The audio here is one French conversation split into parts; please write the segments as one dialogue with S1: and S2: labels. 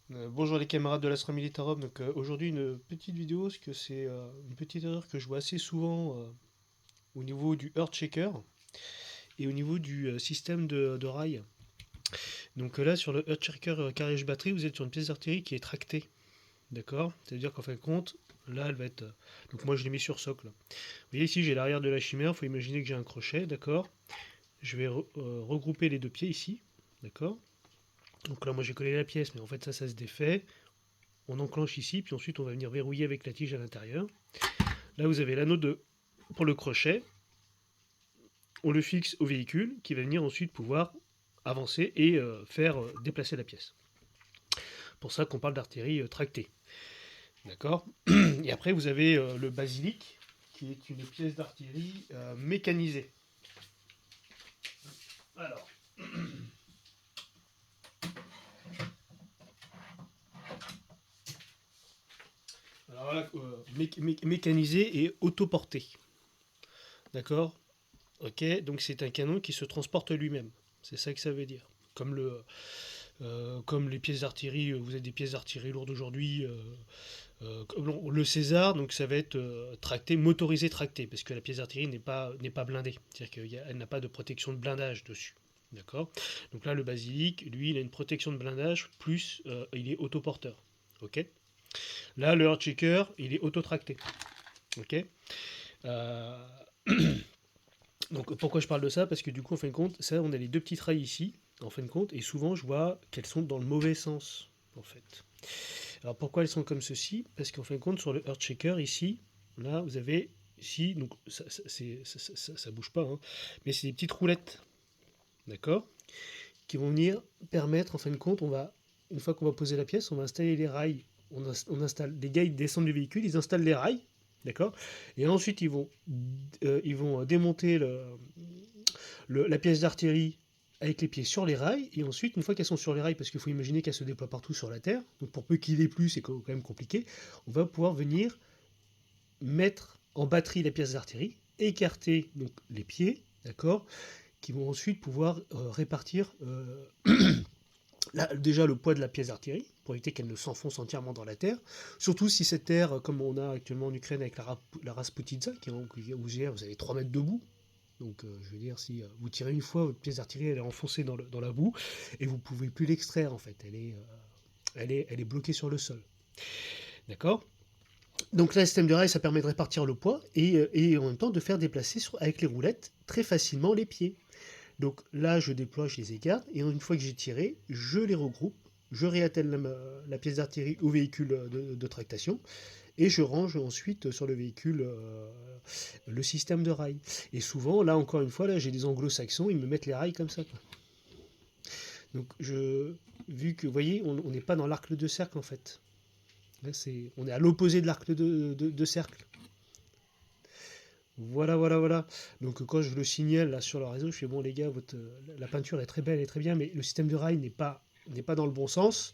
S1: Bonjour les camarades de l'Astra Militarum. Donc aujourd'hui une petite vidéo parce que c'est une petite erreur que je vois assez souvent au niveau du Earth Checker et au niveau du système de rail. Donc là sur le Earth Checker carriage batterie, vous êtes sur une pièce d'artillerie qui est tractée, d'accord. Ça veut dire qu'en fin de compte, là elle va être. Donc moi je l'ai mis sur socle. Vous voyez ici j'ai l'arrière de la chimère. Il faut imaginer que j'ai un crochet, d'accord. Je vais regrouper les deux pieds ici, d'accord. Donc là moi j'ai collé la pièce, mais en fait ça se défait. On enclenche ici, puis ensuite on va venir verrouiller avec la tige à l'intérieur. Là vous avez l'anneau pour le crochet, on le fixe au véhicule qui va venir ensuite pouvoir avancer et faire déplacer la pièce. Pour ça qu'on parle d'artillerie tractée. D'accord. Et après vous avez le basilic qui est une pièce d'artillerie mécanisée. Alors, voilà, mécanisé et autoporté. D'accord. Ok, donc c'est un canon qui se transporte lui-même. C'est ça que ça veut dire. Comme les pièces d'artillerie, vous avez des pièces d'artillerie lourdes aujourd'hui, le César, donc ça va être tracté, motorisé tracté, parce que la pièce d'artillerie n'est pas blindée, c'est-à-dire qu'elle n'a pas de protection de blindage dessus. D'accord. Donc là, le basilic, lui, il a une protection de blindage, plus il est autoporteur. Ok. Là, le Earthshaker, il est autotracté. Ok. Euh, Donc pourquoi je parle de ça? Parce que du coup, en fin de compte, ça, on a les deux petites rails ici, en fin de compte, et souvent je vois qu'elles sont dans le mauvais sens, en fait. Alors pourquoi elles sont comme ceci? Parce qu'en fin de compte, sur le Earthshaker, ici, là, vous avez ici, donc ça bouge pas, hein, mais c'est des petites roulettes, d'accord? Qui vont venir permettre, en fin de compte, une fois qu'on va poser la pièce, on va installer les rails. On installe, les gars, ils descendent du véhicule, ils installent les rails, d'accord? Et ensuite, ils vont démonter la pièce d'artillerie avec les pieds sur les rails, et ensuite, une fois qu'elles sont sur les rails, parce qu'il faut imaginer qu'elles se déploient partout sur la Terre, donc pour peu qu'il ait plu, c'est quand même compliqué, on va pouvoir venir mettre en batterie la pièce d'artillerie, écarter donc les pieds, d'accord, qui vont ensuite pouvoir répartir déjà le poids de la pièce d'artillerie, pour éviter qu'elle ne s'enfonce entièrement dans la terre, surtout si cette terre, comme on a actuellement en Ukraine avec la Rasputitsa, vous avez 3 mètres de boue. Donc, je veux dire, si vous tirez une fois, votre pièce d'artillerie, elle est enfoncée dans la boue, et vous ne pouvez plus l'extraire, en fait. Elle est bloquée sur le sol. D'accord. Donc là, le système de rail, ça permet de répartir le poids, et en même temps de faire déplacer avec les roulettes très facilement les pieds. Donc là, je déploie, je les écarte, et une fois que j'ai tiré, je les regroupe, je réattelle la pièce d'artillerie au véhicule de tractation, et je range ensuite sur le véhicule le système de rail. Et souvent, là encore une fois, là j'ai des anglo-saxons, ils me mettent les rails comme ça, quoi. Donc vu que, vous voyez, on n'est pas dans l'arc de cercle en fait. Là, on est à l'opposé de l'arc de cercle. Voilà, voilà, voilà. Donc quand je le signale là sur le réseau, je fais bon les gars, la peinture est très belle et très bien, mais le système de rail n'est pas dans le bon sens.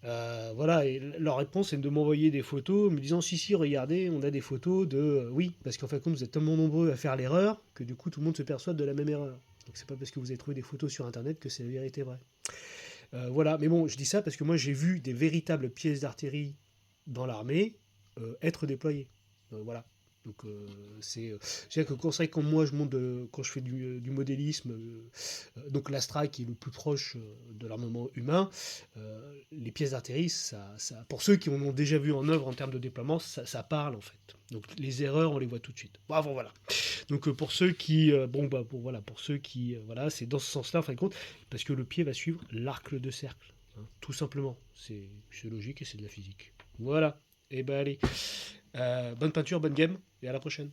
S1: Voilà, et leur réponse c'est de m'envoyer des photos, me disant si si regardez, on a des photos de oui, parce qu'en fait vous êtes tellement nombreux à faire l'erreur que du coup tout le monde se perçoit de la même erreur. Donc c'est pas parce que vous avez trouvé des photos sur internet que c'est la vérité vraie. Voilà, mais bon, je dis ça parce que moi j'ai vu des véritables pièces d'artillerie dans l'armée être déployées. Voilà. Donc c'est-à-dire que quand c'est quand moi je monte quand je fais du modélisme, donc l'Astra qui est le plus proche de l'armement humain, les pièces d'artillerie, pour ceux qui en ont déjà vu en œuvre en termes de déploiement, ça parle en fait. Donc les erreurs, on les voit tout de suite. Bravo, voilà. Donc pour ceux qui, pour ceux qui, voilà, c'est dans ce sens-là en fin de compte, parce que le pied va suivre l'arc de cercle, hein, tout simplement. C'est logique et c'est de la physique. Voilà. Et ben allez, bonne peinture, bonne game, et à la prochaine.